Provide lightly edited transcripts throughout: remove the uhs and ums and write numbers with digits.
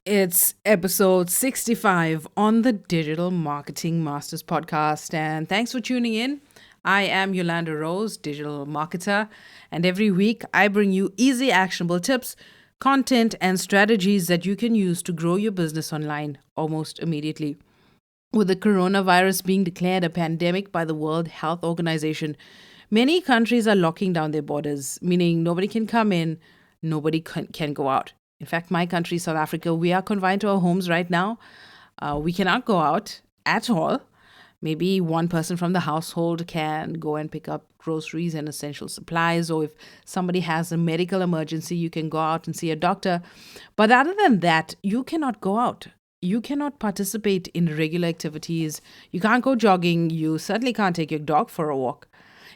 It's episode 65 on the Digital Marketing Masters podcast. And thanks for tuning in. I am Yolanda Rose, digital marketer. And every week I bring you easy, actionable tips, content, and strategies that you can use to grow your business online almost immediately. With the coronavirus being declared a pandemic by the World Health Organization, many countries are locking down their borders, meaning nobody can come in, nobody can go out. In fact, my country, South Africa, we are confined to our homes right now. We cannot go out at all. Maybe one person from the household can go and pick up groceries and essential supplies, or if somebody has a medical emergency, you can go out and see a doctor. But other than that, you cannot go out. You cannot participate in regular activities. You can't go jogging. You certainly can't take your dog for a walk.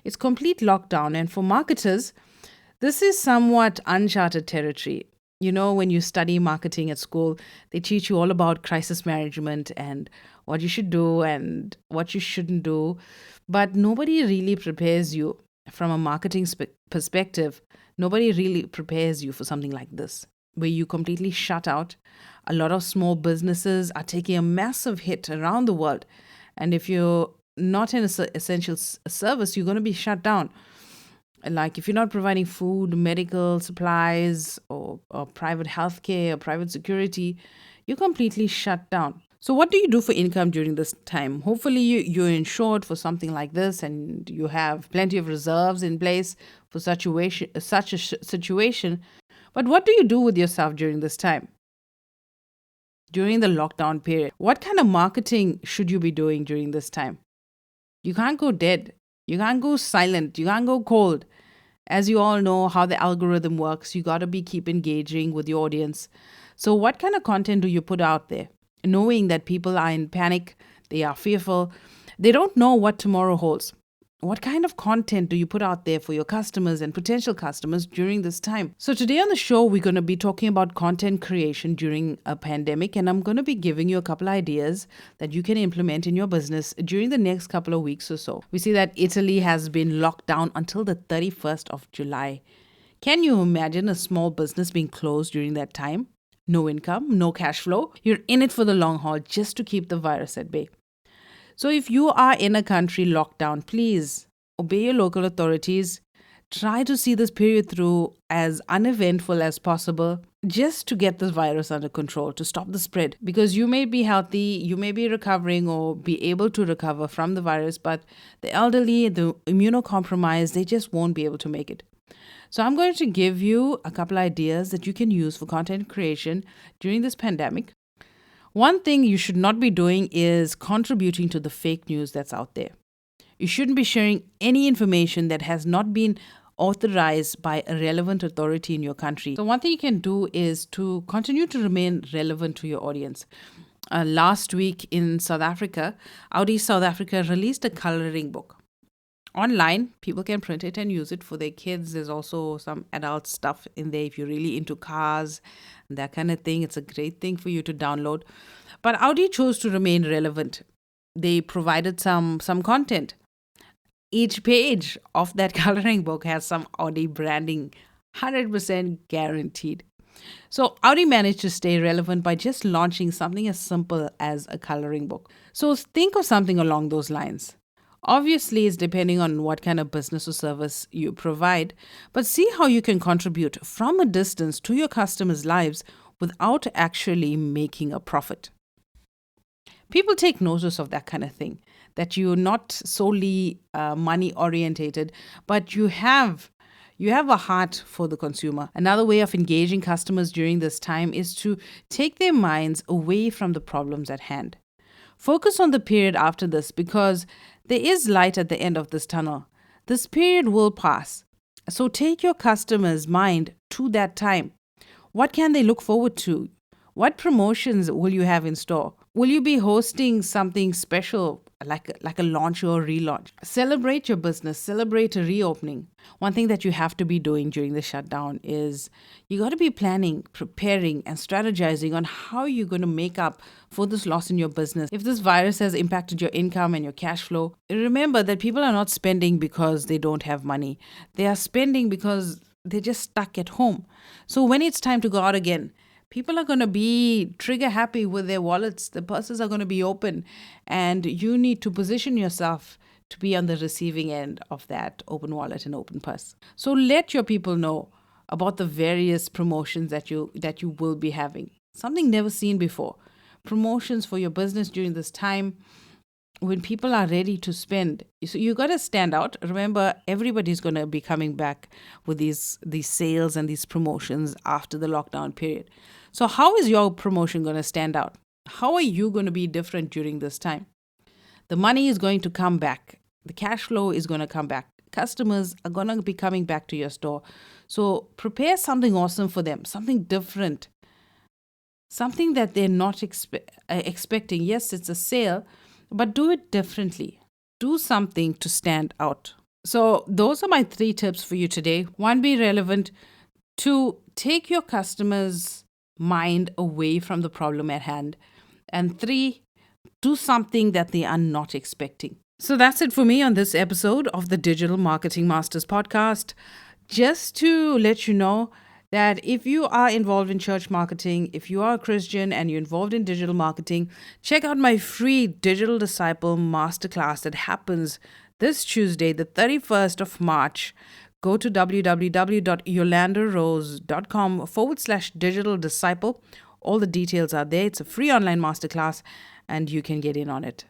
It's complete lockdown. And for marketers, this is somewhat uncharted territory. You know, when you study marketing at school, they teach you all about crisis management and what you should do and what you shouldn't do. But nobody really prepares you from a marketing perspective. Nobody really prepares you for something like this, where you completely shut out. A lot of small businesses are taking a massive hit around the world. And if you're not an essential service, you're going to be shut down. Like if you're not providing food, medical supplies, or private healthcare or private security, you're completely shut down. So what do you do for income during this time? Hopefully you're insured for something like this and you have plenty of reserves in place for such a situation. But what do you do with yourself during this time? During the lockdown period, what kind of marketing should you be doing during this time? You can't go dead. You can't go silent. You can't go cold. As you all know how the algorithm works, you got to be keep engaging with your audience. So what kind of content do you put out there? Knowing that people are in panic, they are fearful, they don't know what tomorrow holds. What kind of content do you put out there for your customers and potential customers during this time? So, today on the show, we're going to be talking about content creation during a pandemic, and I'm going to be giving you a couple ideas that you can implement in your business during the next couple of weeks or so. We see that Italy has been locked down until the 31st of July. Can you imagine a small business being closed during that time? No income, no cash flow. You're in it for the long haul just to keep the virus at bay. So, if you are in a country locked down, please obey your local authorities. Try to see this period through as uneventful as possible just to get this virus under control, to stop the spread. Because you may be healthy, you may be recovering or be able to recover from the virus, but the elderly, the immunocompromised, they just won't be able to make it. So, I'm going to give you a couple ideas that you can use for content creation during this pandemic. One thing you should not be doing is contributing to the fake news that's out there. You shouldn't be sharing any information that has not been authorized by a relevant authority in your country. So, one thing you can do is to continue to remain relevant to your audience. Last week in South Africa, Audi South Africa released a coloring book. Online, people can print it and use it for their kids. There's also some adult stuff in there if you're really into cars, that kind of thing. It's a great thing for you to download. But Audi chose to remain relevant. They provided some content. Each page of that coloring book has some Audi branding, 100% guaranteed. So Audi managed to stay relevant by just launching something as simple as a coloring book. So think of something along those lines. Obviously, it's depending on what kind of business or service you provide, but see how you can contribute from a distance to your customers' lives without actually making a profit. People take notice of that kind of thing, that you're not solely money orientated, but you have a heart for the consumer. Another way of engaging customers during this time is to take their minds away from the problems at hand. Focus on the period after this because there is light at the end of this tunnel. This period will pass. So take your customer's mind to that time. What can they look forward to? What promotions will you have in store? Will you be hosting something special like a launch or a relaunch? Celebrate your business, celebrate a reopening. One thing that you have to be doing during the shutdown is you got to be planning, preparing, and strategizing on how you're going to make up for this loss in your business. If this virus has impacted your income and your cash flow, remember that people are not spending because they don't have money. They are spending because they're just stuck at home. So when it's time to go out again, People are going to be trigger happy with their wallets. The purses are going to be open, and you need to position yourself to be on the receiving end of that open wallet and open purse. So let your people know about the various promotions that you will be having. Something never seen before. Promotions for your business during this time when people are ready to spend. So you got to stand out. Remember, everybody's going to be coming back with these sales and these promotions after the lockdown period. So how is your promotion going to stand out? How are you going to be different during this time? The money is going to come back. The cash flow is going to come back. Customers are going to be coming back to your store. So prepare something awesome for them, something different, something that they're not expecting. Yes, it's a sale, but do it differently. Do something to stand out. So, those are my 3 tips for you today. 1, be relevant. 2, take your customers' mind away from the problem at hand. And 3, do something that they are not expecting. So, that's it for me on this episode of the Digital Marketing Masters podcast. Just to let you know that if you are involved in church marketing, if you are a Christian and you're involved in digital marketing, check out my free Digital Disciple Masterclass that happens this Tuesday, the 31st of March. Go to www.yolandarose.com/digital disciple. All the details are there. It's a free online masterclass and you can get in on it.